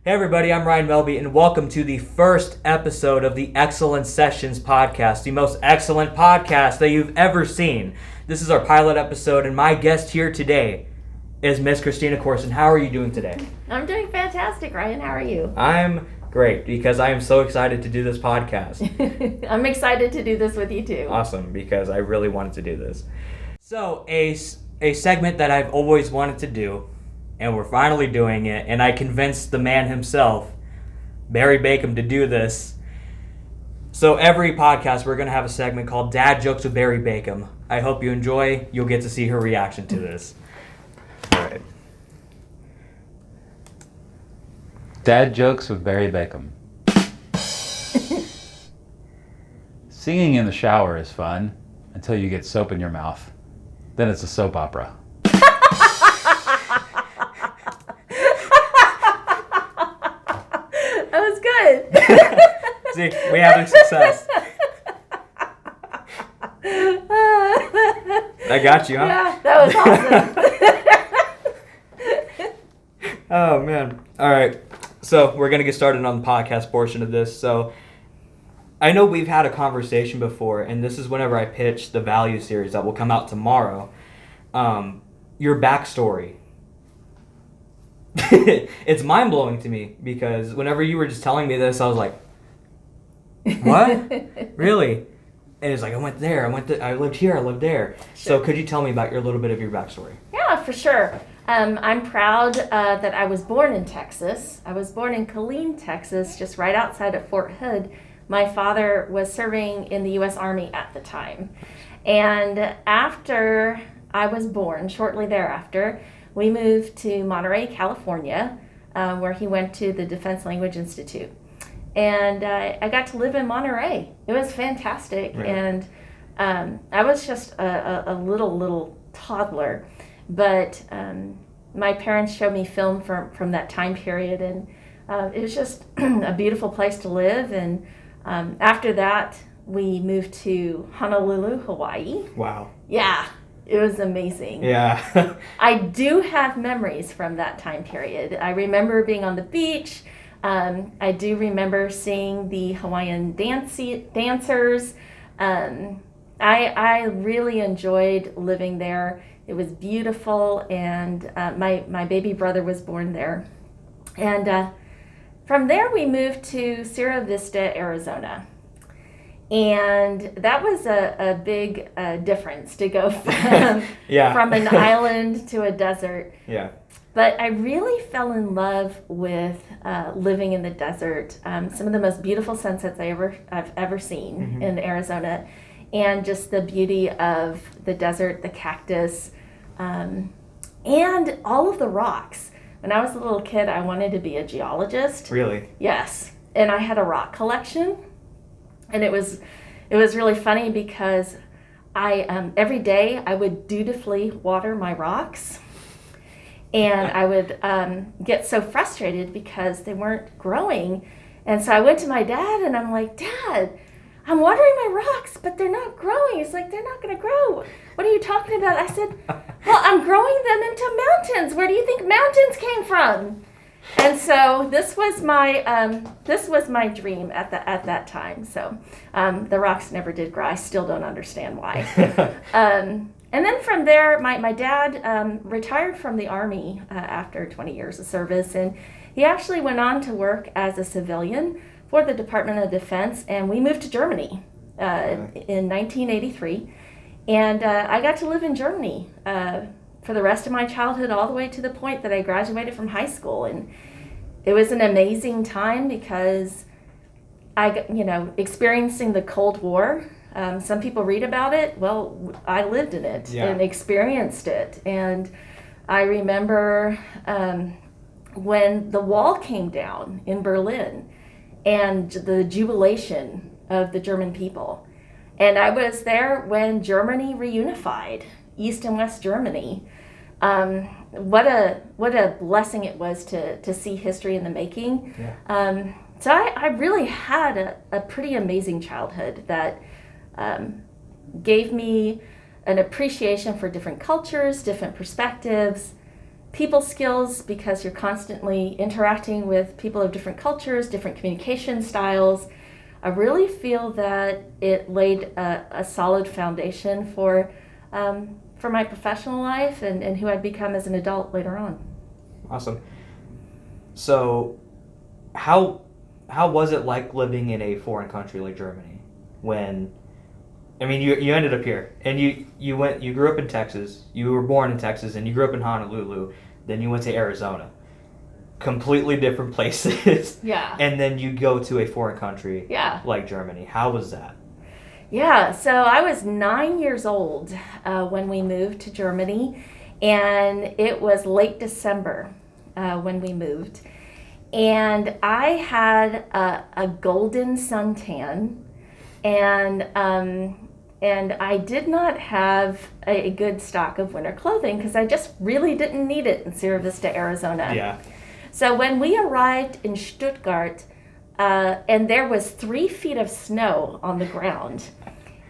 Hey everybody, I'm Ryan Melby, and welcome to the first episode of the ExceLLence Sessions podcast, the most excellent podcast that you've ever seen. This is our pilot episode, and my guest here today is Miss Christina Courson. How are you doing today? I'm doing fantastic, Ryan. How are you? I'm great, because I am so excited to do this podcast. I'm excited to do this with you too. Awesome, because I really wanted to do this. So, a segment that I've always wanted to do, and we're finally doing it, and I convinced the man himself, Barry Bacon, to do this. So every podcast, we're going to have a segment called Dad Jokes with Barry Bacon. I hope you enjoy. You'll get to see her reaction to this. All right. Dad Jokes with Barry Bacon. Singing in the shower is fun until you get soap in your mouth. Then it's a soap opera. That was good. See, we having success. I got you, huh? Yeah, that was awesome. Oh, man. All right. So we're going to get started on the podcast portion of this. So I know we've had a conversation before, and this is whenever I pitched the value series that will come out tomorrow. Your backstory. It's mind-blowing to me because whenever you were just telling me this, I was like, what? Really? And it's like, I went there, I lived here, I lived there. Sure. So could you tell me about your little bit of your backstory? Yeah, for sure. I'm proud that I was born in Texas. I was born in Killeen, Texas, just right outside of Fort Hood. My father was serving in the U.S. Army at the time. And after I was born, shortly thereafter, we moved to Monterey, California, where he went to the Defense Language Institute. And I got to live in Monterey. It was fantastic. Right. And I was just a little toddler. But my parents showed me film from that time period. And it was just a beautiful place to live. And after that, we moved to Honolulu, Hawaii. Wow. Yeah. It was amazing. Yeah. I do have memories from that time period. I remember being on the beach. I do remember seeing the Hawaiian dancers. I really enjoyed living there. It was beautiful, and my baby brother was born there. And from there, we moved to Sierra Vista, Arizona. And that was a big difference to go from, from an island to a desert. Yeah. But I really fell in love with living in the desert. Some of the most beautiful sunsets I've ever seen in Arizona, and just the beauty of the desert, the cactus, and all of the rocks. When I was a little kid, I wanted to be a geologist. Really? Yes. And I had a rock collection. And it was really funny because I every day I would dutifully water my rocks, and I would get so frustrated because they weren't growing. And so I went to my dad and I'm like, Dad, I'm watering my rocks, but they're not growing. He's like, they're not going to grow. What are you talking about? I said, well, I'm growing them into mountains. Where do you think mountains came from? And so this was my dream at that time. So the rocks never did grow. I still don't understand why. And then from there, my dad retired from the Army after 20 years of service, and he actually went on to work as a civilian for the Department of Defense, and we moved to Germany in 1983. And I got to live in Germany for the rest of my childhood, all the way to the point that I graduated from high school. And it was an amazing time because experiencing the Cold War. Some people read about it. Well, I lived in it and experienced it. And I remember when the wall came down in Berlin and the jubilation of the German people. And I was there when Germany reunified, East and West Germany. What a blessing it was to see history in the making. Yeah. So I really had a pretty amazing childhood that gave me an appreciation for different cultures, different perspectives, people skills because you're constantly interacting with people of different cultures, different communication styles. I really feel that it laid a solid foundation for my professional life and who I'd become as an adult later on. Awesome. So, how was it like living in a foreign country like Germany? When, I mean, you ended up here, and you grew up in Texas. You were born in Texas, and you grew up in Honolulu. Then you went to Arizona. Completely different places. Yeah. And then you go to a foreign country. Yeah. Like Germany. How was that? Yeah, so I was 9 years old when we moved to Germany, and it was late December when we moved. And I had a golden suntan, and I did not have a good stock of winter clothing because I just really didn't need it in Sierra Vista, Arizona. Yeah. So when we arrived in Stuttgart, and there was 3 feet of snow on the ground,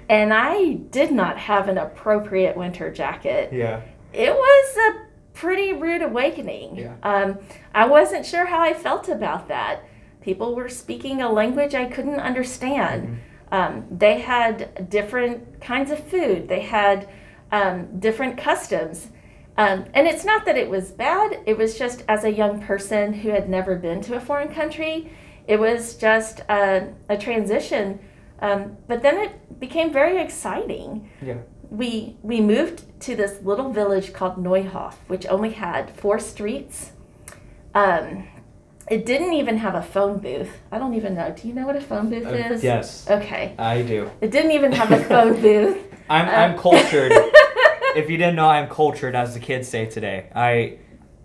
and I did not have an appropriate winter jacket. Yeah. It was a pretty rude awakening. Yeah. I wasn't sure how I felt about that. People were speaking a language I couldn't understand. Mm-hmm. They had different kinds of food. They had different customs. And it's not that it was bad. It was just, as a young person who had never been to a foreign country, it was just a transition. But then it became very exciting. Yeah. We moved to this little village called Neuhof, which only had 4 streets. It didn't even have a phone booth. I don't even know. Do you know what a phone booth is? Yes. Okay. I do. It didn't even have a phone booth. I'm cultured. If you didn't know, I'm cultured, as the kids say today.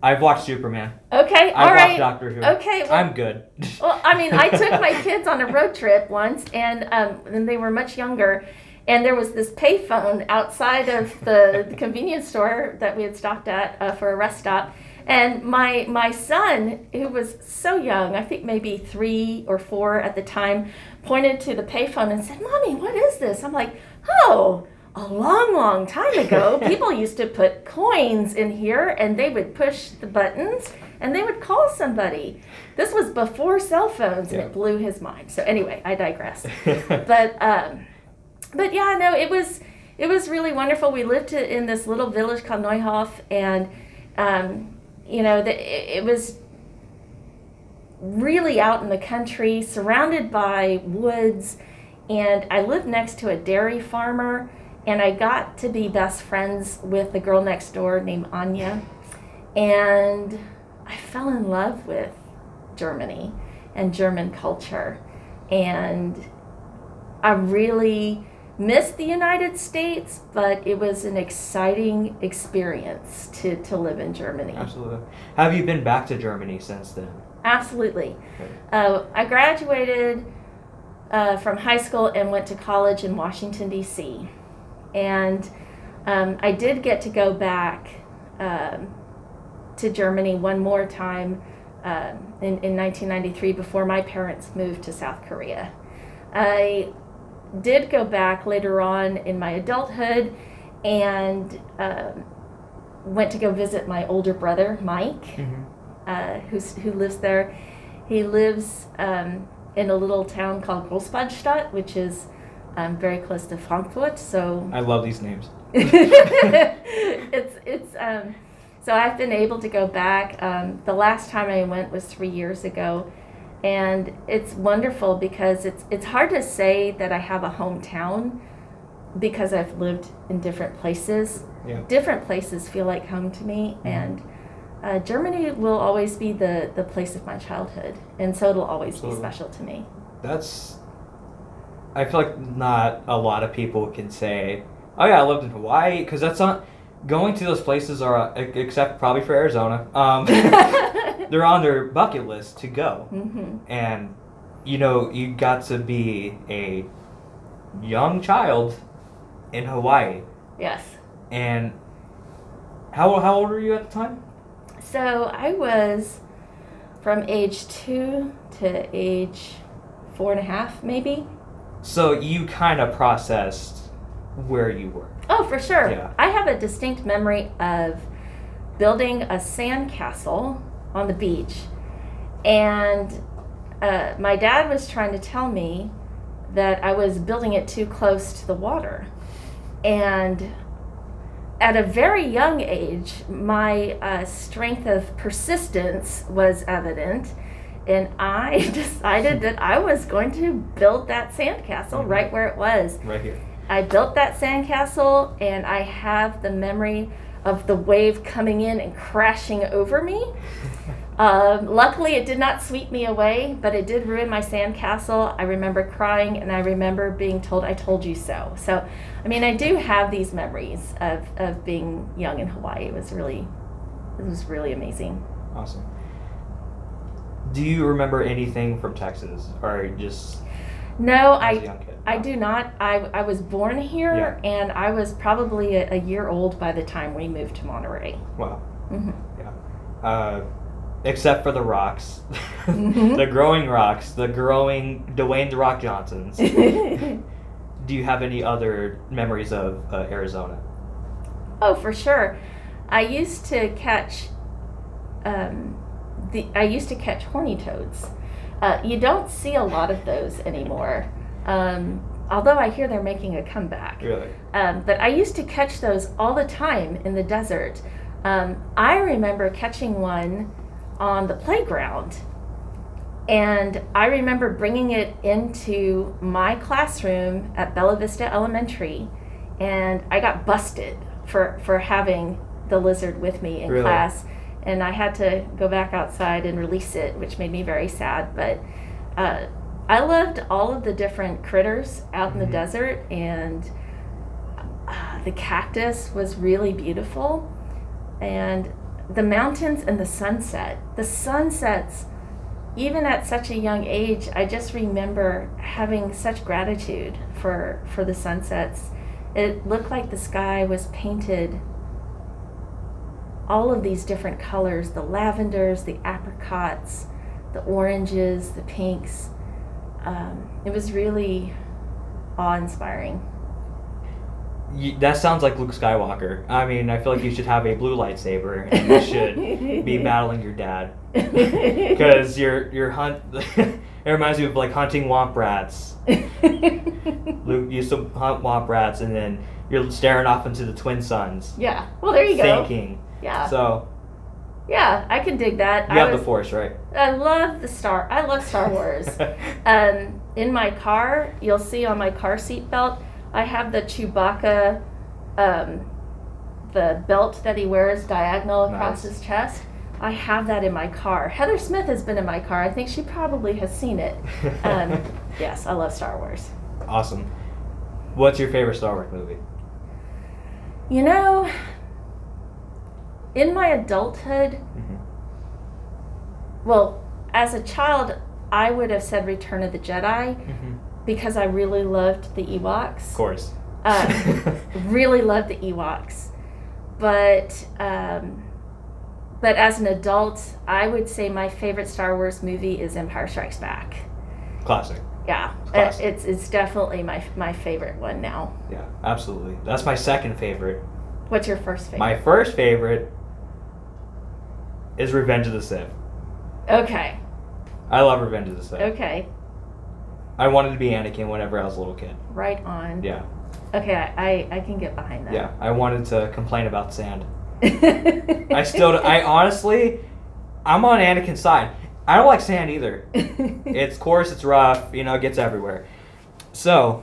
I've watched Superman. Okay, all I've right. watched Doctor Who. Okay, well, I'm good. Well, I mean, I took my kids on a road trip once, and they were much younger, and there was this payphone outside of the convenience store that we had stopped at for a rest stop. And my son, who was so young, I think maybe 3 or 4 at the time, pointed to the payphone and said, "Mommy, what is this?" I'm like, "Oh, a long, long time ago, people used to put coins in here, and they would push the buttons, and they would call somebody." This was before cell phones, and Yeah. it blew his mind. So anyway, I digress. But yeah, no, it was really wonderful. We lived in this little village called Neuhof, and it was really out in the country, surrounded by woods, and I lived next to a dairy farmer, and I got to be best friends with the girl next door named Anya, and I fell in love with Germany and German culture, and I really missed the United States, but it was an exciting experience to live in Germany. Absolutely. Have you been back to Germany since then? Absolutely. Okay. I graduated from high school and went to college in Washington, D.C. And I did get to go back to Germany one more time in 1993 before my parents moved to South Korea. I did go back later on in my adulthood and went to go visit my older brother, Mike, Mm-hmm. who lives there. He lives in a little town called Großbadstadt, which is very close to Frankfurt. So I love these names. So I've been able to go back. The last time I went was 3 years ago. And it's wonderful because it's hard to say that I have a hometown because I've lived in different places. Yeah. Different places feel like home to me, and Germany will always be the place of my childhood, and so it'll always Absolutely. be special to me. I feel like not a lot of people can say, "Oh yeah, I lived in Hawaii," because that's not going to those places are except probably for Arizona. They're on their bucket list to go. Mm-hmm. And, you got to be a young child in Hawaii. Yes. And how old were you at the time? So I was from age 2 to age 4.5, maybe. So you kind of processed where you were. Oh, for sure. Yeah. I have a distinct memory of building a sandcastle on the beach, and my dad was trying to tell me that I was building it too close to the water. And at a very young age, my strength of persistence was evident, and I decided that I was going to build that sandcastle right where it was. Right here. I built that sandcastle, and I have the memory of the wave coming in and crashing over me. Luckily, it did not sweep me away, but it did ruin my sandcastle. I remember crying, and I remember being told, "I told you so." So, I mean, I do have these memories of being young in Hawaii. It was really amazing. Awesome. Do you remember anything from Texas, or just No, as a young kid? I do not. I was born here, and I was probably a year old by the time we moved to Monterey. Wow. Mm-hmm. Yeah. Except for the rocks, the growing rocks, the growing Dwayne "The Rock" Johnsons. Do you have any other memories of Arizona? Oh, for sure. I used to catch horny toads. You don't see a lot of those anymore. Although I hear they're making a comeback. Really? But I used to catch those all the time in the desert. I remember catching one on the playground, and I remember bringing it into my classroom at Bella Vista Elementary, and I got busted for having the lizard with me in class, and I had to go back outside and release it, which made me very sad. But I loved all of the different critters out in the desert, and the cactus was really beautiful, and the mountains and the sunsets, even at such a young age, I just remember having such gratitude for the sunsets. It looked like the sky was painted all of these different colors, the lavenders, the apricots, the oranges, the pinks. It was really awe-inspiring. That sounds like Luke Skywalker. I mean, I feel like you should have a blue lightsaber, and you should be battling your dad. Because your hunt, it reminds me of like hunting womp rats. Luke used to hunt womp rats, and then you're staring off into the twin suns. Yeah, well, there you go. Thinking. Yeah. So. Yeah, I can dig that. You have the Force, right? I love Star Wars. In my car, you'll see on my car seat belt, I have the Chewbacca, the belt that he wears diagonal across his chest. I have that in my car. Heather Smith has been in my car. I think she probably has seen it. Yes, I love Star Wars. Awesome. What's your favorite Star Wars movie? You know, in my adulthood, well, as a child, I would have said Return of the Jedi, because I really loved the Ewoks. Of course. Really loved the Ewoks. But as an adult, I would say my favorite Star Wars movie is Empire Strikes Back. Classic. Yeah, Classic. It's definitely my favorite one now. Yeah, absolutely. That's my second favorite. What's your first favorite? My first favorite is Revenge of the Sith. Okay. I love Revenge of the Sith. Okay. I wanted to be Anakin whenever I was a little kid. Right on. Yeah. Okay, I can get behind that. Yeah, I wanted to complain about sand. I honestly, I'm on Anakin's side. I don't like sand either. It's coarse, it's rough, it gets everywhere. So,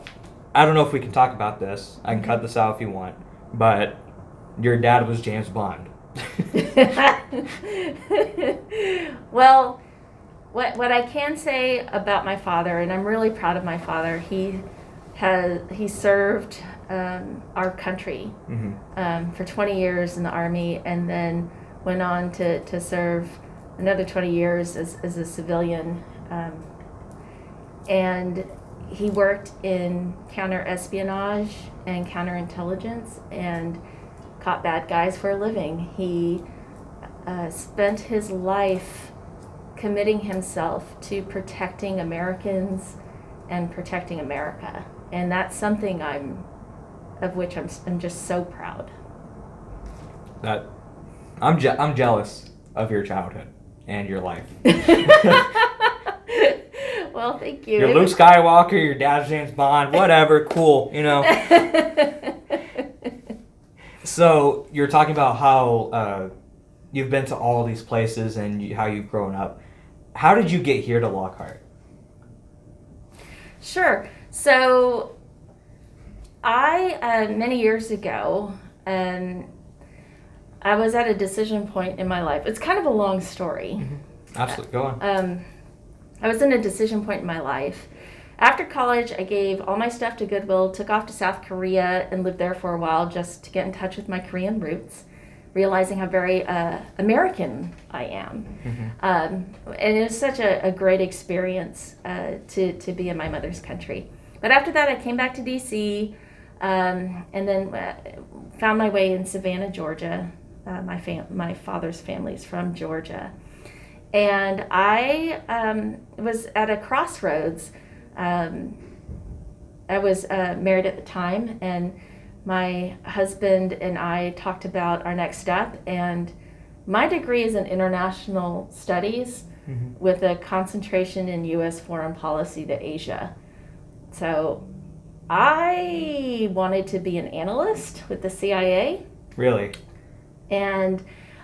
I don't know if we can talk about this. I can cut this out if you want. But your dad was James Bond. Well, what I can say about my father, and I'm really proud of my father, he served our country for 20 years in the Army, and then went on to serve another 20 years as a civilian. And he worked in counter-espionage and counterintelligence and caught bad guys for a living. He spent his life committing himself to protecting Americans and protecting America. And that's something of which I'm just so proud. That I'm jealous of your childhood and your life. Well, thank you. You're Luke Skywalker, your dad's James Bond, whatever, cool, you know. So you're talking about how you've been to all these places and how you've grown up. How did you get here to Lockhart? Sure. So I, many years ago, I was at a decision point in my life. It's kind of a long story. Mm-hmm. Absolutely, go on. I was in a decision point in my life. After college, I gave all my stuff to Goodwill, took off to South Korea, and lived there for a while just to get in touch with my Korean roots, realizing how very American I am. Mm-hmm. And it was such a great experience to be in my mother's country. But after that, I came back to D.C. And then found my way in Savannah, Georgia. My father's family is from Georgia. And I was at a crossroads. I was married at the time, and my husband and I talked about our next step. And my degree is in international studies mm-hmm. with a concentration in U.S. foreign policy to Asia. So I wanted to be an analyst with the CIA. Really? And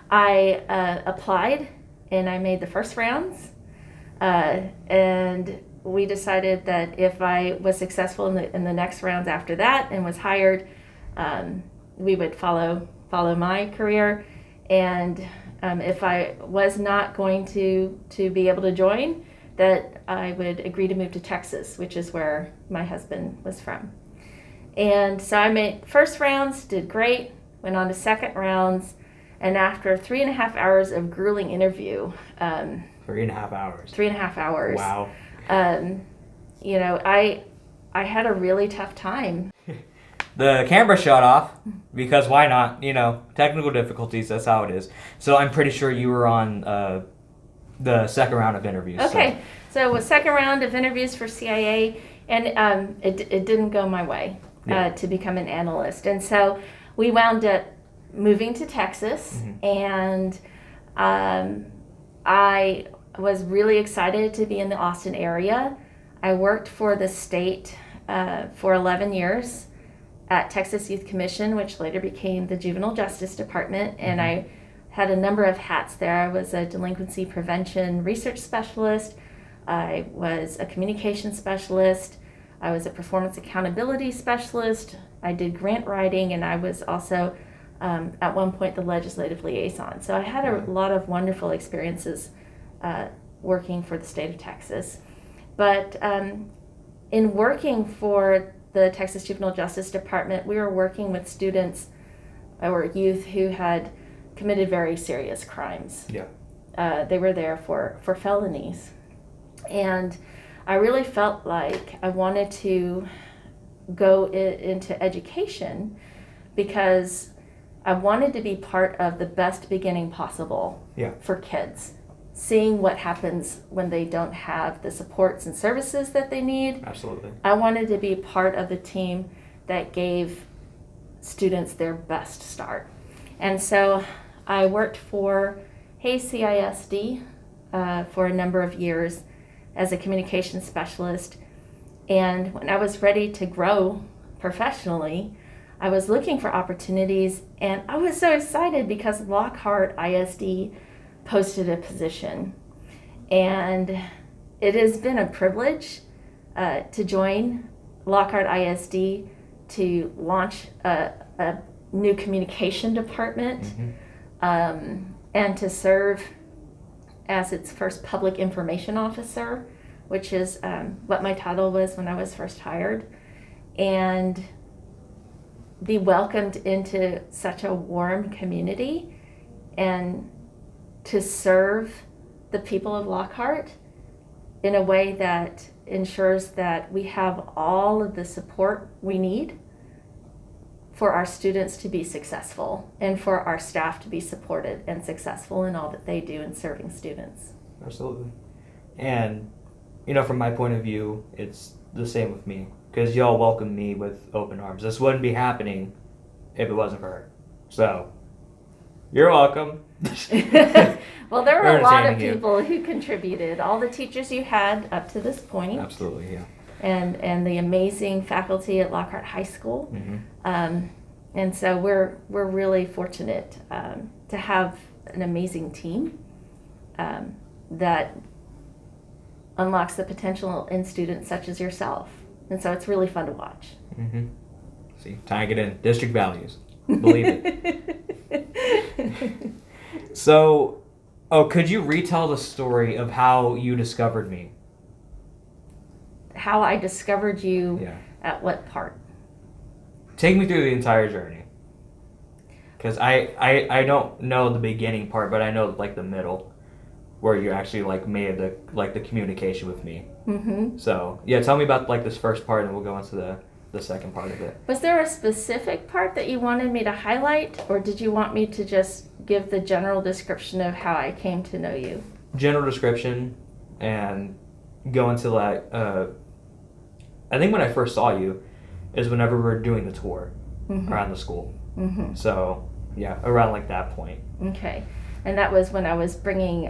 I applied, and I made the first rounds. And we decided that if I was successful in the next rounds after that and was hired, we would follow my career. And if I was not going to be able to join, that I would agree to move to Texas, which is where my husband was from. And so I made first rounds, did great, went on to second rounds, and after 3.5 hours of grueling interview, 3.5 hours. 3.5 hours. Wow. You know, I had a really tough time. The camera shut off because why not? You know, technical difficulties, that's how it is. So I'm pretty sure you were on the second round of interviews. Okay, so it was second round of interviews for CIA, and it didn't go my way to become an analyst. And so we wound up moving to Texas, mm-hmm. and I was really excited to be in the Austin area. I worked for the state for 11 years at Texas Youth Commission, which later became the Juvenile Justice Department, mm-hmm. and I had a number of hats there. I was a delinquency prevention research specialist. I was a communication specialist. I was a performance accountability specialist. I did grant writing, and I was also, at one point, the legislative liaison. So I had a lot of wonderful experiences working for the state of Texas. But in working for the Texas Juvenile Justice Department, we were working with students or youth who had committed very serious crimes. Yeah. They were there for felonies. And I really felt like I wanted to go into education because I wanted to be part of the best beginning possible for kids. Seeing what happens when they don't have the supports and services that they need. Absolutely. I wanted to be part of the team that gave students their best start. And so I worked for Hayes ISD for a number of years as a communications specialist. And when I was ready to grow professionally, I was looking for opportunities, and I was so excited because Lockhart ISD posted a position. And it has been a privilege to join Lockhart ISD to launch a new communication department, mm-hmm. And to serve as its first public information officer, which is what my title was when I was first hired, and be welcomed into such a warm community and to serve the people of Lockhart in a way that ensures that we have all of the support we need for our students to be successful and for our staff to be supported and successful in all that they do in serving students. Absolutely. And, you know, from my point of view, it's the same with me because y'all welcomed me with open arms. This wouldn't be happening if it wasn't for her. So, You're welcome. Well, there were We're a lot of entertaining you. people who contributed. All the teachers you had up to this point, Absolutely, yeah. and the amazing faculty at Lockhart High School. Mm-hmm. And so we're really fortunate to have an amazing team that unlocks the potential in students such as yourself. And so it's really fun to watch. Mm-hmm. See, tying it in. District values. Believe it. So, could you retell the story of how you discovered me? How I discovered you Yeah. at what part? Take me through the entire journey. Because I don't know the beginning part, but I know like the middle, where you actually like made the communication with me. Mm-hmm. So yeah, tell me about like this first part, and we'll go into the second part of it. Was there a specific part that you wanted me to highlight, or did you want me to just give the general description of how I came to know you? General description, and go into like I think when I first saw you is whenever we were doing the tour around the school. Mm-hmm. So yeah, around like that point. Okay. And that was when I was bringing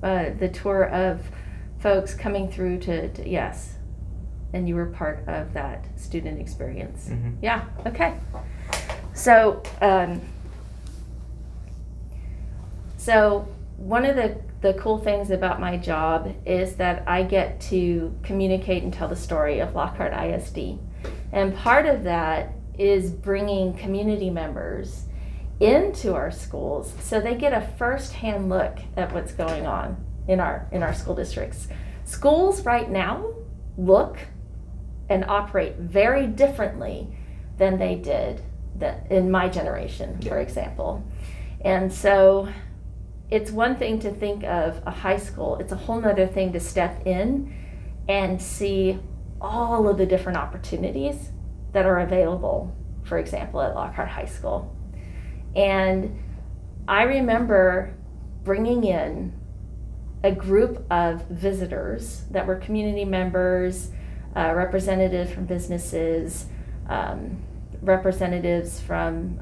the tour of folks coming through to yes. And you were part of that student experience. Mm-hmm. Yeah, okay. So, so one of the cool things about my job is that I get to communicate and tell the story of Lockhart ISD. And part of that is bringing community members into our schools so they get a first-hand look at what's going on in our school districts. Schools right now look and operate very differently than they did in my generation, for example. And so it's one thing to think of a high school, it's a whole nother thing to step in and see all of the different opportunities that are available, for example, at Lockhart High School. And I remember bringing in a group of visitors that were community members, representatives from businesses, representatives from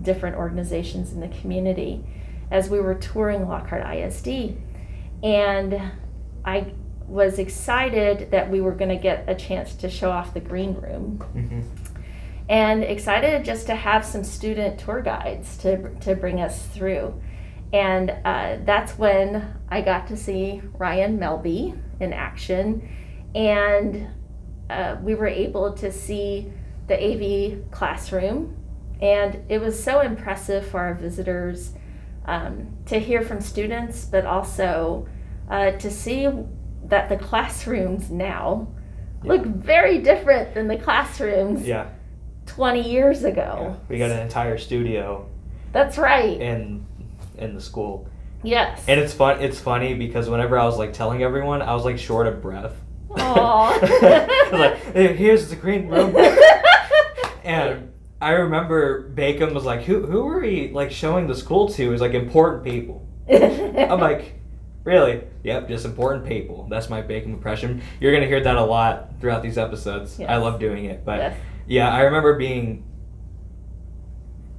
different organizations in the community as we were touring Lockhart ISD. And I was excited that we were going to get a chance to show off the green room. Mm-hmm. And excited just to have some student tour guides to bring us through. And that's when I got to see Ryan Melby in action. And we were able to see the AV classroom. And it was so impressive for our visitors to hear from students, but also to see that the classrooms now look very different than the classrooms 20 years ago. Yeah. We got an entire studio. That's right. In the school. Yes. And it's funny because whenever I was like telling everyone, I was like short of breath. Aww. I was like, hey, here's the green room. And I remember Bacon was like, who are we like showing the school to? He was like, important people. I'm like, really? Yep, just important people. That's my Bacon impression. You're going to hear that a lot throughout these episodes. Yes. I love doing it. But Yes. yeah, I remember being,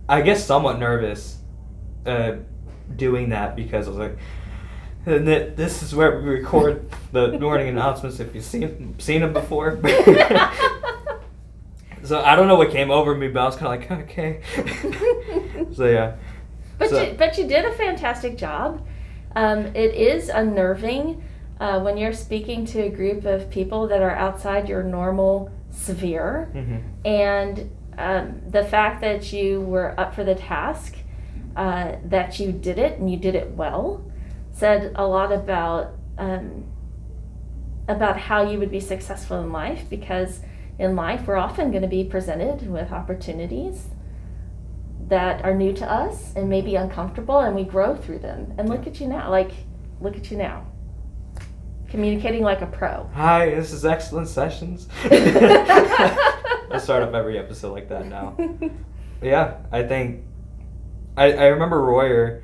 I guess, somewhat nervous doing that because I was like, and this is where we record the morning announcements if you've seen them before. So I don't know what came over me, but I was kind of like, okay. So yeah. But you did a fantastic job. It is unnerving when you're speaking to a group of people that are outside your normal sphere. Mm-hmm. And the fact that you were up for the task, that you did it and you did it well, said a lot about how you would be successful in life, because in life we're often going to be presented with opportunities that are new to us and maybe uncomfortable, and we grow through them. And look at you now, communicating like a pro. Hi, this is ExceLLence Sessions. I start up every episode like that now. But yeah, I think I remember Royer.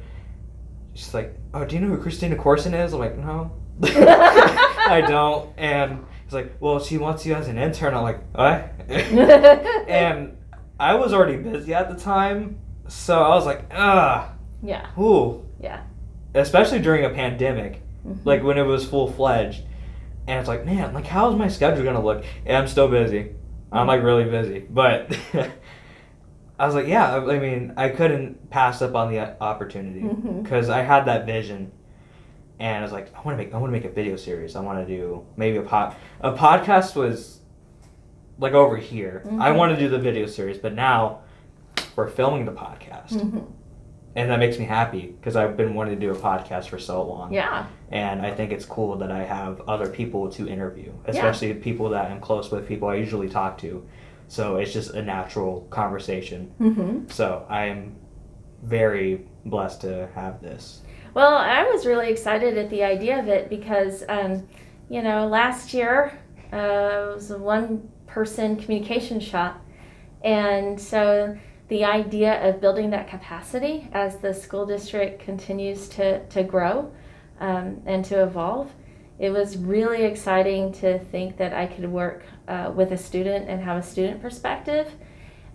She's like, "Oh, do you know who Christina Courson is?" I'm like, "No, I don't." And he's like, "Well, she wants you as an intern." I'm like, "What?" And I was already busy at the time, So I was like, Yeah. ooh. Yeah. Especially during a pandemic, like when it was full-fledged. And it's like, man, like how is my schedule going to look? And I'm still busy. I'm like really busy. But I was like, yeah, I mean, I couldn't pass up on the opportunity because I had that vision. And I was like, I want to make a video series. I want to do maybe a podcast was like over here. I want to do the video series, but now we're filming the podcast. And that makes me happy because I've been wanting to do a podcast for so long. Yeah. And I think it's cool that I have other people to interview, especially people that I'm close with, people I usually talk to. So it's just a natural conversation. So I'm very blessed to have this. Well, I was really excited at the idea of it because, last year it was a one-person communication shop. And so the idea of building that capacity as the school district continues to grow and to evolve, it was really exciting to think that I could work with a student and have a student perspective.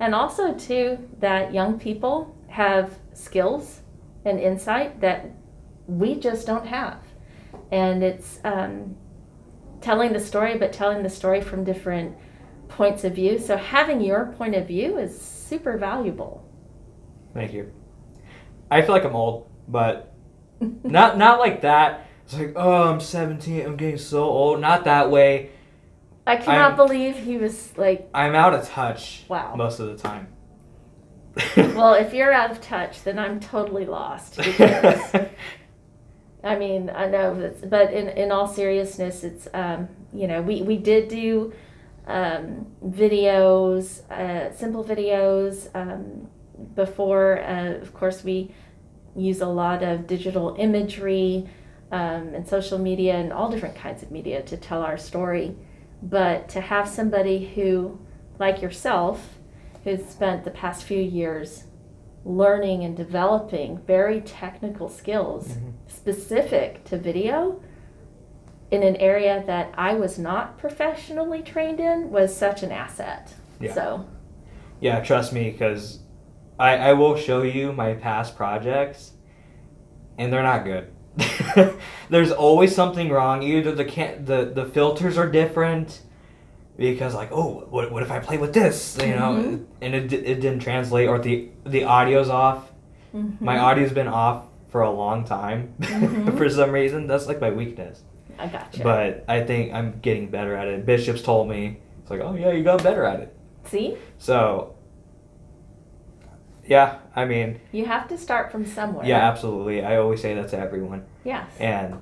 And also, too, that young people have skills and insight that we just don't have. And it's telling the story, but telling the story from different points of view. So having your point of view is super valuable. Thank you. I feel like I'm old, but not like that. It's like, oh, I'm 17, I'm getting so old. Not that way. I cannot believe he was like... I'm out of touch most of the time. Well, if you're out of touch, then I'm totally lost. Because, I mean, I know, but in all seriousness, it's, we did do videos, simple videos before. Of course, we use a lot of digital imagery and social media and all different kinds of media to tell our story. But to have somebody who, like yourself, who's spent the past few years learning and developing very technical skills specific to video in an area that I was not professionally trained in was such an asset. Yeah. So. Yeah, trust me, because I will show you my past projects, and they're not good. There's always something wrong. Either the filters are different, because like, oh, what if I play with this, and it didn't translate, or the audio's off. My audio's been off for a long time for some reason. That's like my weakness. I gotcha. But I think I'm getting better at it. Bishop's told me, it's like, oh yeah, you got better at it. See? So yeah, I mean, you have to start from somewhere. Yeah, absolutely. I always say that to everyone. Yes. And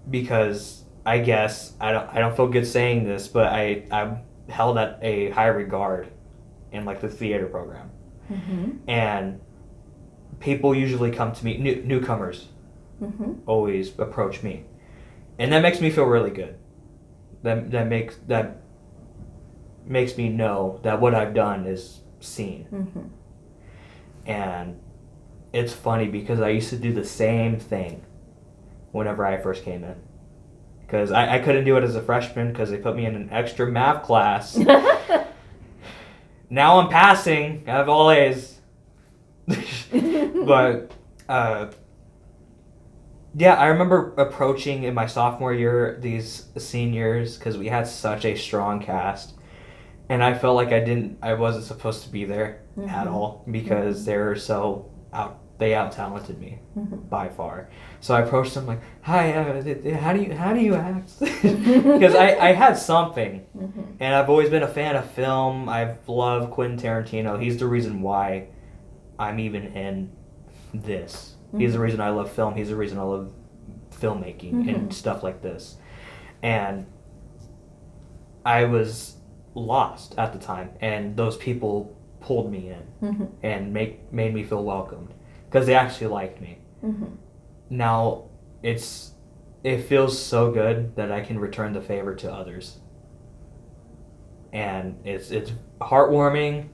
because I guess I don't feel good saying this, but I'm held at a high regard in like the theater program, and people usually come to me, newcomers always approach me, and that makes me feel really good. That makes me know that what I've done is seen. And it's funny because I used to do the same thing whenever I first came in. Because I couldn't do it as a freshman because they put me in an extra math class. Now I'm passing. I have all A's. But, yeah, I remember approaching in my sophomore year these seniors because we had such a strong cast. And I felt like I wasn't supposed to be there at all because they were so they out-talented me by far. So I approached them like, hi, how do you act? Because I had something, and I've always been a fan of film. I've loved Quentin Tarantino. He's the reason why I'm even in this. He's the reason I love film. He's the reason I love filmmaking and stuff like this. And I was lost at the time, and those people pulled me in and made me feel welcomed because they actually liked me. Now it feels so good that I can return the favor to others, and it's heartwarming.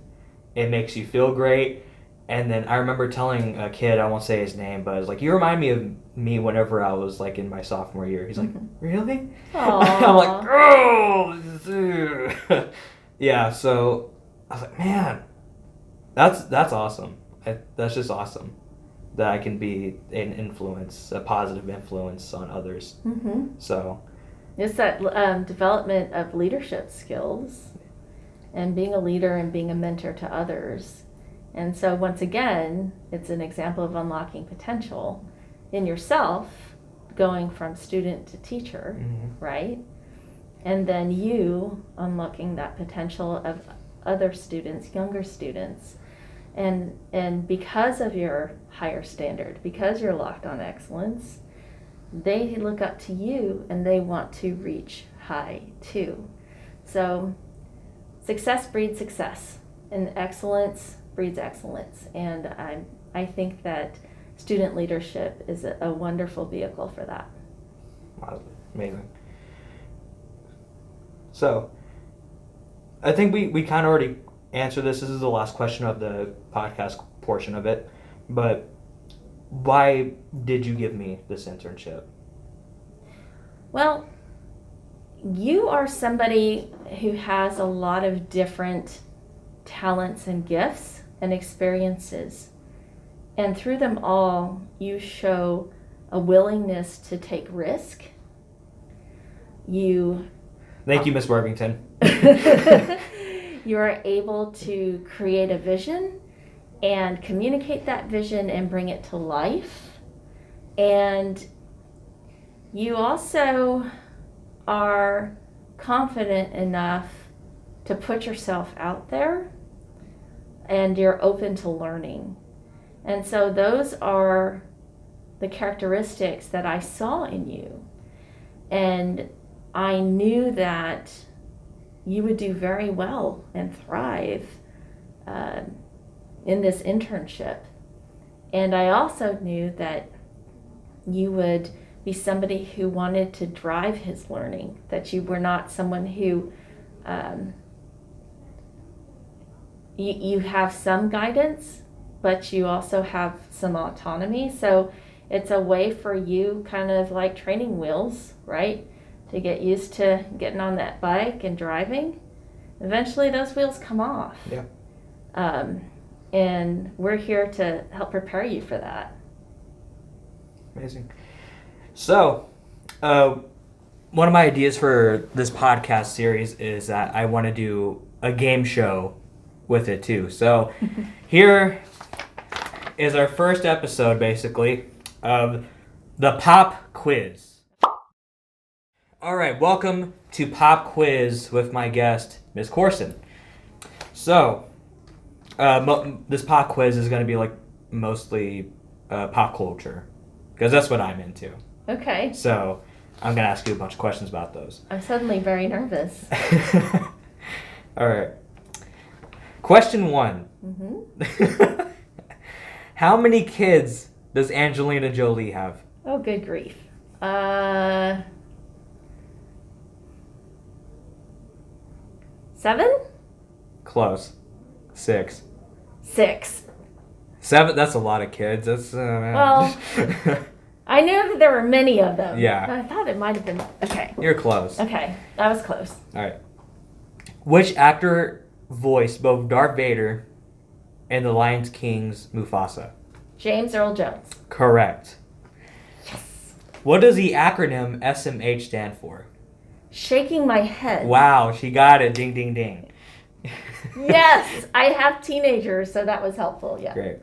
It makes you feel great. And then I remember telling a kid, I won't say his name, but I was like, you remind me of me whenever I was like in my sophomore year. He's like, really? I'm like, oh. Yeah, so I was like, man, that's awesome. That's just awesome. That I can be an influence, a positive influence on others. Mm-hmm. So It's that development of leadership skills and being a leader and being a mentor to others. And so once again, it's an example of unlocking potential in yourself, going from student to teacher, right? And then you unlocking that potential of other students, younger students. And because of your higher standard, because you're locked on excellence, they look up to you and they want to reach high too. So success breeds success, and excellence breeds excellence. And I think that student leadership is a wonderful vehicle for that. wow, amazing. So I think we kind of already answered this. This is the last question of the podcast portion of it. But why did you give me this internship? Well, you are somebody who has a lot of different talents and gifts and experiences. And through them all, you show a willingness to take risk. Thank you, Miss Worthington. You are able to create a vision and communicate that vision and bring it to life. And you also are confident enough to put yourself out there, and you're open to learning. And so those are the characteristics that I saw in you. And I knew that you would do very well and thrive in this internship. And I also knew that you would be somebody who wanted to drive his learning, that you were not someone who you have some guidance, but you also have some autonomy. So it's a way for you, kind of like training wheels, right? To get used to getting on that bike and driving. Eventually those wheels come off. Yeah. And we're here to help prepare you for that. Amazing. So, one of my ideas for this podcast series is that I want to do a game show with it too. So, here is our first episode, basically, of the Pop Quiz. All right, welcome to Pop Quiz with my guest, Miss Courson. So, this pop quiz is going to be like mostly pop culture, because that's what I'm into. Okay. So I'm going to ask you a bunch of questions about those. I'm suddenly very nervous. All right. Question 1. Mm-hmm. How many kids does Angelina Jolie have? Oh, good grief. 7? Close. 6. 6. 7? That's a lot of kids. That's Well, I knew that there were many of them. Yeah. But I thought it might have been. Okay. You're close. Okay. That was close. All right. Which actor voiced both Darth Vader and the Lion King's Mufasa? James Earl Jones. Correct. Yes. What does the acronym SMH stand for? Shaking my head. Wow, she got it. Ding, ding, ding. Yes, I have teenagers, so that was helpful. Yeah. Great.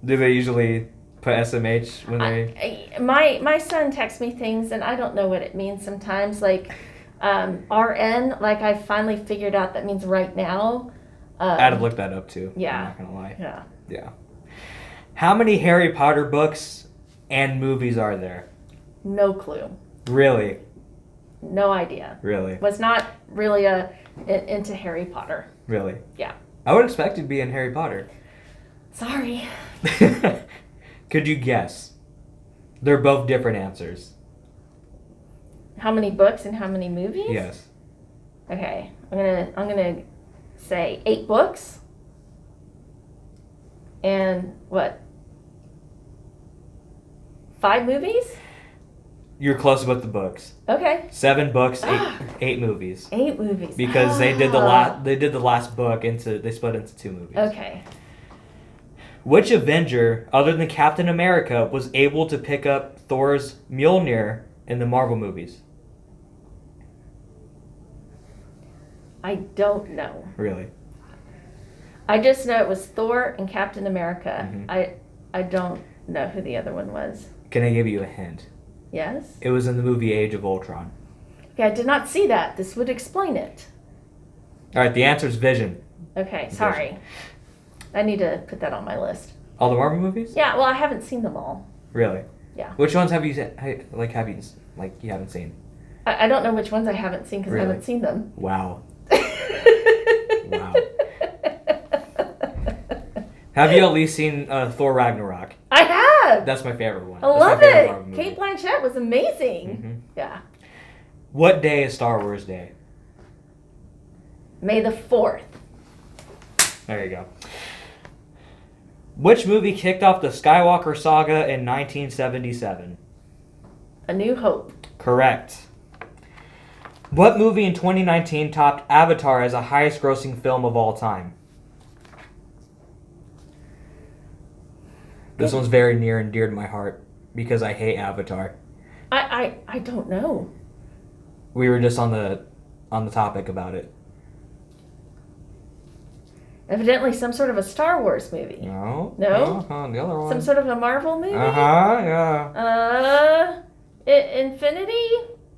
Do they usually put SMH when they... My son texts me things, and I don't know what it means sometimes. Like RN, like I finally figured out that means right now. I had to look that up too. Yeah. I'm not going to lie. Yeah. Yeah. How many Harry Potter books and movies are there? No clue. Really? No idea. Really? Was not really into Harry Potter. Really? Yeah. I would expect you to be in Harry Potter. Sorry. Could you guess? They're both different answers. How many books and how many movies? Yes. Okay. I'm gonna say 8 books. And what? 5 movies? You're close with the books. Okay. 7 books, 8 movies. 8 movies. Because they did the last book they split into 2 movies. Okay. Which Avenger, other than Captain America, was able to pick up Thor's Mjolnir in the Marvel movies? I don't know. Really? I just know it was Thor and Captain America. Mhm. I don't know who the other one was. Can I give you a hint? Yes? It was in the movie Age of Ultron. Okay, I did not see that. This would explain it. All right, the answer is Vision. Okay, sorry. I need to put that on my list. All the Marvel movies? Yeah, well, I haven't seen them all. Really? Yeah. Which ones have you you haven't seen? I don't know which ones I haven't seen because Really? I haven't seen them. Wow. Wow. Have you at least seen Thor Ragnarok? I have. That's my favorite one. I That's my love favorite Marvel it. movie. Kate Blanchett was amazing. Mhm. Yeah. What day is Star Wars Day? May the 4th. There you go. Which movie kicked off the Skywalker saga in 1977? A New Hope. Correct. What movie in 2019 topped Avatar as the highest grossing film of all time? This one's very near and dear to my heart because I hate Avatar. I don't know. We were just on the topic about it. Evidently some sort of a Star Wars movie. No. No? The other one. Some sort of a Marvel movie? Yeah. Infinity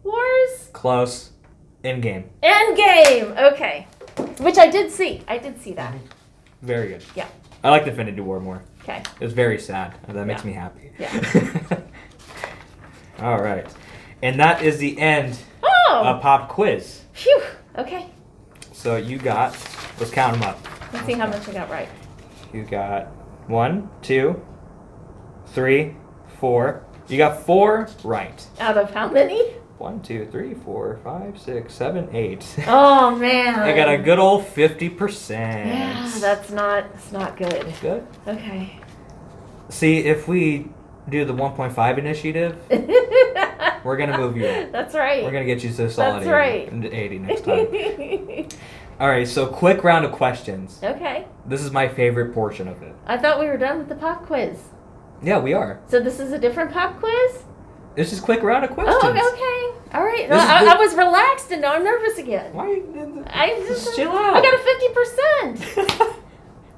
Wars? Close. Endgame. Endgame! Okay. Which I did see. I did see that. Very good. Yeah. I liked Infinity War more. Okay. It was very sad. And that makes Yeah. me happy. Yeah. All right. And that is the end Oh! of Pop Quiz. Phew! Okay. So you got, let's count them up. Let's see how much I got right. You got 1, 2, 3, 4. You got 4 right. Out of how many? 1, 2, 3, 4, 5, 6, 7, 8. Oh, man. I got a good old 50%. Yeah, that's not good. Good. Okay. See, if we do the 1.5 initiative, we're going to move you up. That's right. We're going to get you to a solid That's right. 80 next time. All right, so quick round of questions. Okay. This is my favorite portion of it. I thought we were done with the pop quiz. Yeah, we are. So this is a different pop quiz? This is quick round of questions. Oh, okay. All right. This is I the- was relaxed and now I'm nervous again. Why? Just chill out. I got a 50%.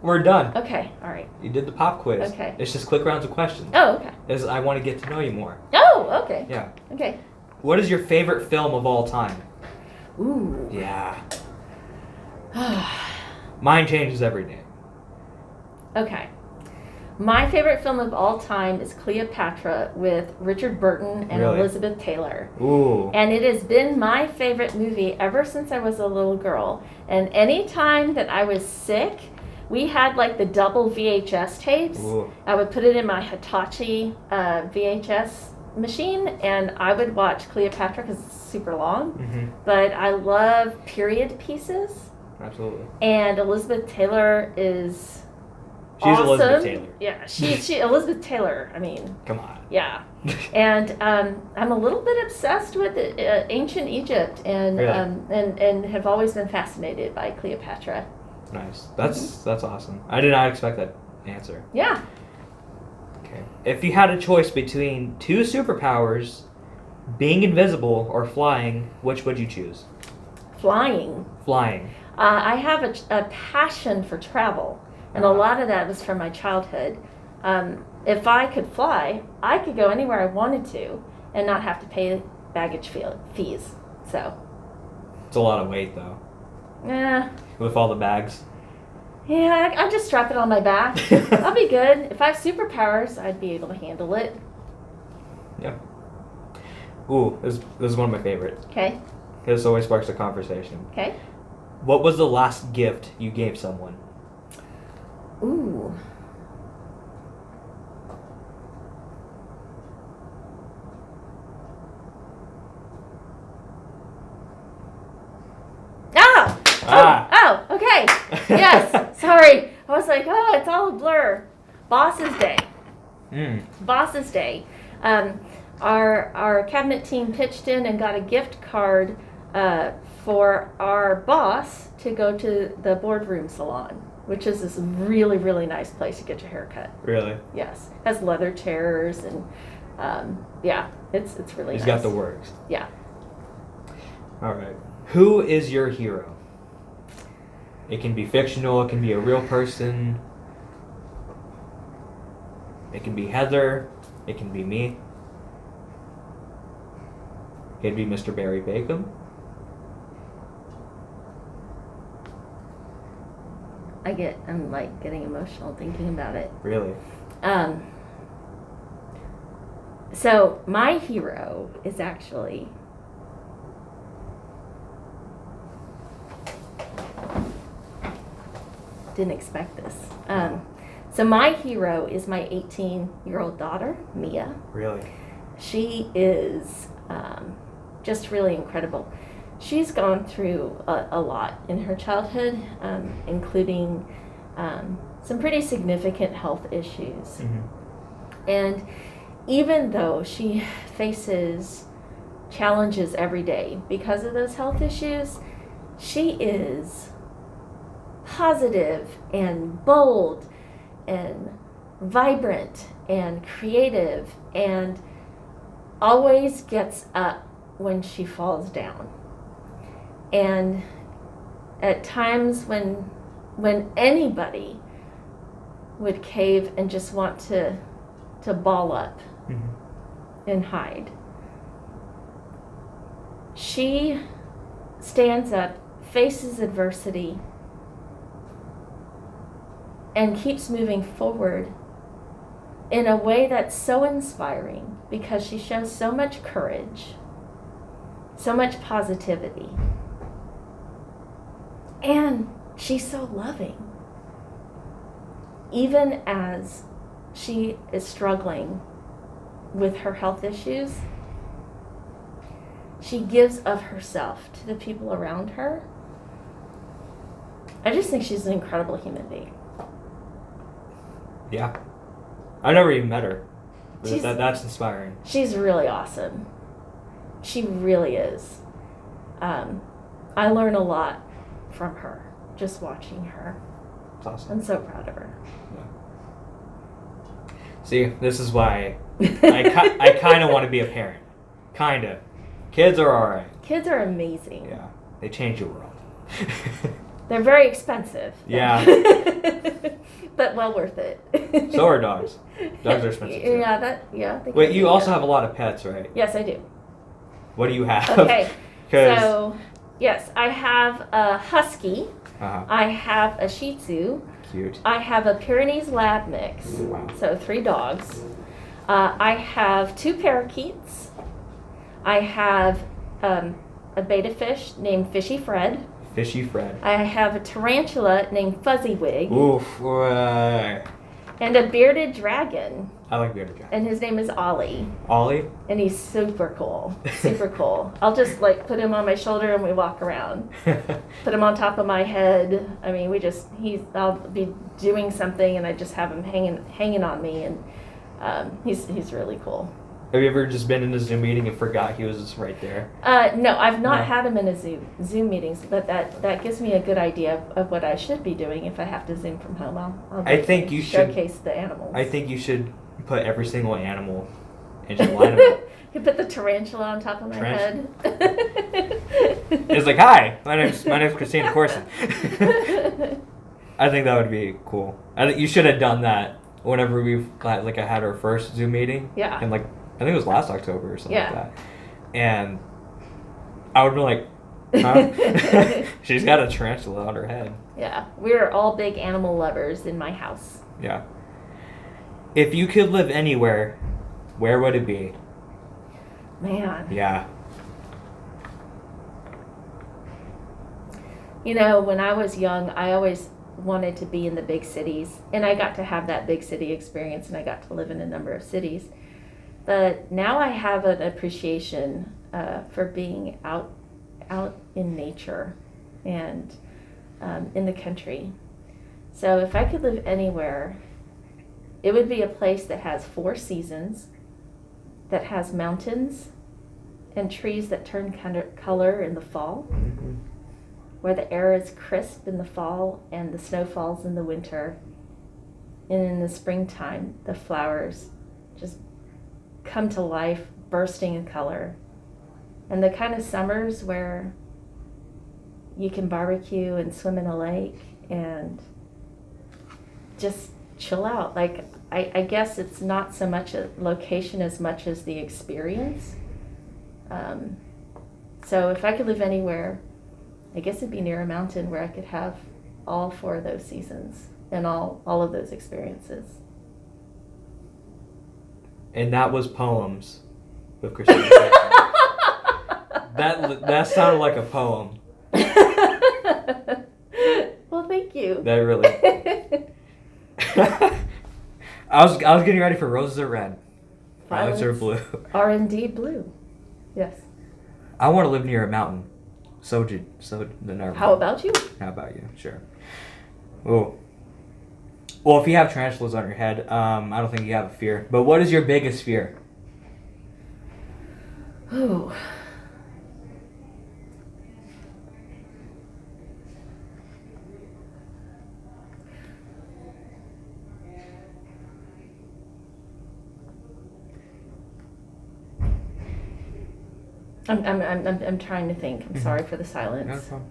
We're done. Okay. All right. You did the pop quiz. Okay. It's just quick rounds of questions. Oh, okay. As I want to get to know you more. Oh, okay. Yeah. Okay. What is your favorite film of all time? Ooh. Yeah. Mine changes every day. Okay. My favorite film of all time is Cleopatra with Richard Burton and Really? Elizabeth Taylor. Ooh. And it has been my favorite movie ever since I was a little girl. And any time that I was sick, we had like the double VHS tapes. Ooh. I would put it in my Hitachi VHS machine and I would watch Cleopatra because it's super long. Mm-hmm. But I love period pieces. Absolutely. And Elizabeth Taylor is She's awesome. Elizabeth Taylor. Yeah, she Elizabeth Taylor. I mean, Come on. yeah. And I'm a little bit obsessed with ancient Egypt, and Really? and have always been fascinated by Cleopatra. Nice. That's awesome. I did not expect that answer. Yeah. Okay. If you had a choice between 2 superpowers, being invisible or flying, which would you choose? Flying. Flying. I have a passion for travel, and a lot of that was from my childhood. If I could fly, I could go anywhere I wanted to and not have to pay baggage fees. So, It's a lot of weight though. yeah. With all the bags. Yeah, I just strap it on my back. I'll be good. If I have superpowers, I'd be able to handle it. Yeah. Ooh, this is one of my favorites. Okay. This always sparks a conversation. Okay. What was the last gift you gave someone? Ooh. Ah! Ah. Oh, okay. Yes. Sorry. I was like, oh, it's all a blur. Boss's Day. Boss's Day. Our cabinet team pitched in and got a gift card for our boss to go to the boardroom salon. which is this really, really nice place to get your hair cut. Really? Yes. Has leather chairs and yeah, it's really He's nice. got the works. Yeah. All right. Who is your hero? It can be fictional. It can be a real person. It can be Heather. It can be me. It could be Mr. Barry Bacon. I'm like getting emotional thinking about it. Really? So my hero is actually didn't expect this. So my hero is my 18-year-old daughter, Mia. Really? She is just really incredible. She's gone through a lot in her childhood, including some pretty significant health issues. Mm-hmm. And even though she faces challenges every day because of those health issues, she is positive and bold and vibrant and creative and always gets up when she falls down. And at times when anybody would cave and just want to ball up and hide, she stands up, faces adversity, and keeps moving forward in a way that's so inspiring because she shows so much courage, so much positivity, and she's so loving. Even as she is struggling with her health issues, she gives of herself to the people around her. I just think she's an incredible human being. Yeah. I never even met her. She's- That's inspiring. She's really awesome. She really is. I learn a lot from her, just watching her. It's awesome. I'm so proud of her. See, this is why I kind of want to be a parent. Kind of. Kids are all right. Kids are amazing. Yeah. They change your world. They're very expensive. Yeah. But well worth it. So are dogs. Dogs are expensive too. Yeah. they Wait, can you be, also yeah. have a lot of pets, right? Yes, I do. What do you have? Okay. 'Cause- So, yes, I have a husky. Uh-huh. I have a Shih Tzu. Cute. I have a Pyrenees Lab mix. Wow. So 3 dogs. I have 2 parakeets. I have a betta fish named Fishy Fred. Fishy Fred. I have a tarantula named Fuzzy Wig. Oof. And a bearded dragon. I like bearded dragon. And his name is Ollie. Ollie? And he's super cool. Super cool. I'll just like put him on my shoulder and we walk around. Put him on top of my head. I mean, I'll be doing something and I just have him hanging on me, and he's really cool. Have you ever just been in a Zoom meeting and forgot he was just right there? No, I've not No. had him in a Zoom meetings, but that gives me a good idea of what I should be doing if I have to Zoom from home. I'll I think definitely you should- showcase the animals. I think you should put every single animal and just line them up. You put the tarantula on top of my head. It's like, hi, my name's Christina Courson. I think that would be cool. I think you should have done that whenever I had our first Zoom meeting. Yeah. And I think it was last October or something Yeah. like that. And I would be like, huh? She's got a tarantula on her head. Yeah, we're all big animal lovers in my house. Yeah. If you could live anywhere, where would it be? Man. Yeah. You know, when I was young, I always wanted to be in the big cities, and I got to have that big city experience, and I got to live in a number of cities. But now I have an appreciation for being out in nature and in the country. So if I could live anywhere, it would be a place that has 4 seasons, that has mountains and trees that turn color in the fall, where the air is crisp in the fall and the snow falls in the winter. And in the springtime, the flowers just come to life, bursting in color. And the kind of summers where you can barbecue and swim in a lake and just chill out. Like, I guess it's not so much a location as much as the experience. So if I could live anywhere, I guess it'd be near a mountain where I could have all 4 of those seasons and all of those experiences. And that was Poems with Christina Courson. That sounded like a poem. Well, thank you. That really. I was getting ready for Roses Are Red. Violets Are Blue. Are indeed blue. Yes. I want to live near a mountain. How about you? How about you? Sure. Oh. Well, if you have tarantulas on your head, I don't think you have a fear. But what is your biggest fear? Ooh. I'm trying to think. I'm sorry for the silence. No problem.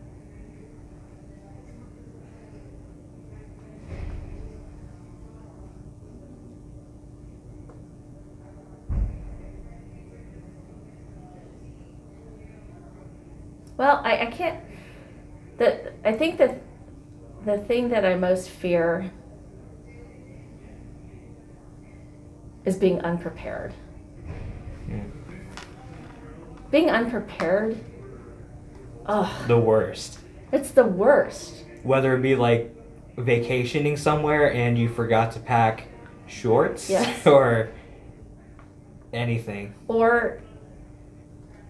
Well, I can't. I think that the thing that I most fear is being unprepared. Yeah. Being unprepared, The worst. it's the worst. Whether it be like vacationing somewhere and you forgot to pack shorts, Yes. or anything. Or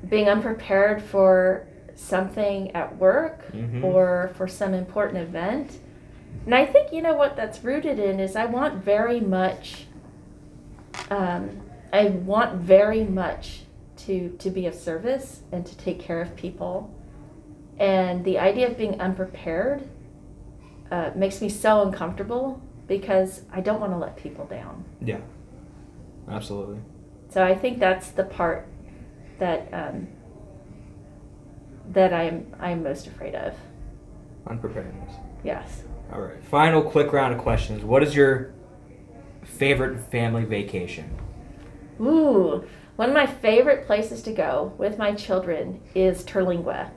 being unprepared for something at work Mhm. or for some important event. And I think, you know, what that's rooted in is I want very much to be of service and to take care of people. And the idea of being unprepared makes me so uncomfortable because I don't want to let people down. Yeah. Absolutely. So I think that's the part that that I'm most afraid of. Unpreparedness. Yes. All right. Final quick round of questions. What is your favorite family vacation? Ooh, one of my favorite places to go with my children is Terlingua.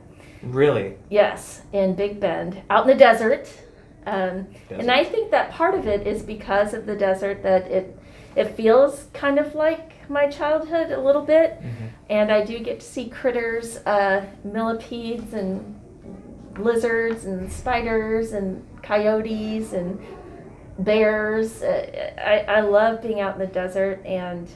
Really? Yes, in Big Bend, out in the desert. And I think that part of it is because of the desert that it feels kind of like my childhood a little bit. Mm-hmm. And I do get to see critters, millipedes and lizards and spiders and coyotes and bears. I love being out in the desert, and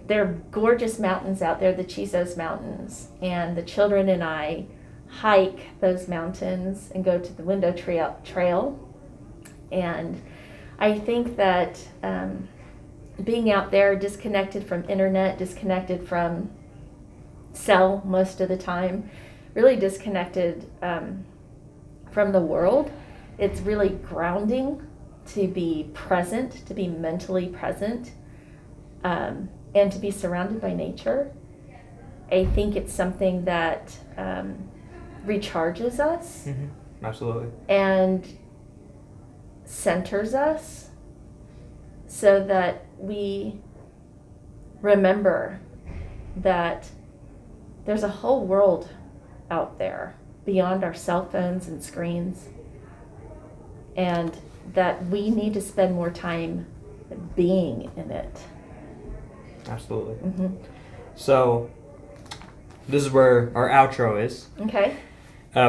there are gorgeous mountains out there, the Chisos Mountains, and the children and I hike those mountains and go to the Window Trail. And I think that being out there disconnected from internet, disconnected from cell most of the time, really disconnected from the world, it's really grounding to be present, to be mentally present, and to be surrounded by nature. I think it's something that recharges us. Mm-hmm. Absolutely. And centers us so that we remember that there's a whole world out there beyond our cell phones and screens, and that we need to spend more time being in it. Absolutely. Mm-hmm. So, this is where our outro is. Okay.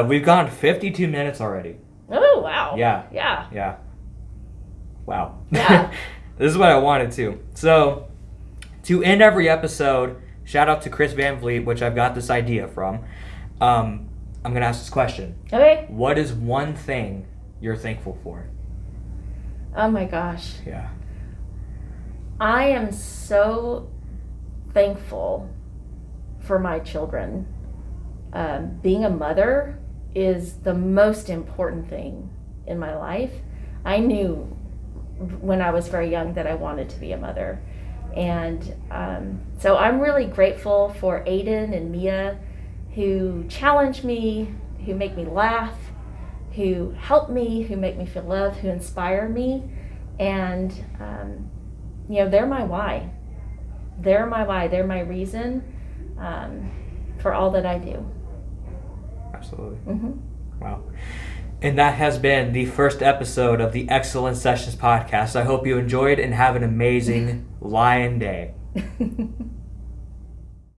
We've gone 52 minutes already. Oh, wow. Yeah. Yeah. Yeah. Wow. Yeah. This is what I wanted to. So, to end every episode, shout out to Chris Van Vliet, which I've got this idea from. I'm going to ask this question. Okay. What is one thing you're thankful for? Oh my gosh. Yeah. I am so thankful for my children being a mother is the most important thing in my life. I knew when I was very young that I wanted to be a mother. And so I'm really grateful for Aiden and Mia, who challenge me, who make me laugh, who help me, who make me feel loved, who inspire me. And, they're my why. They're my why. They're my reason for all that I do. Absolutely. Mm-hmm. Wow. And that has been the first episode of the ExceLLence Sessions podcast. I hope you enjoyed and have an amazing Lion Day.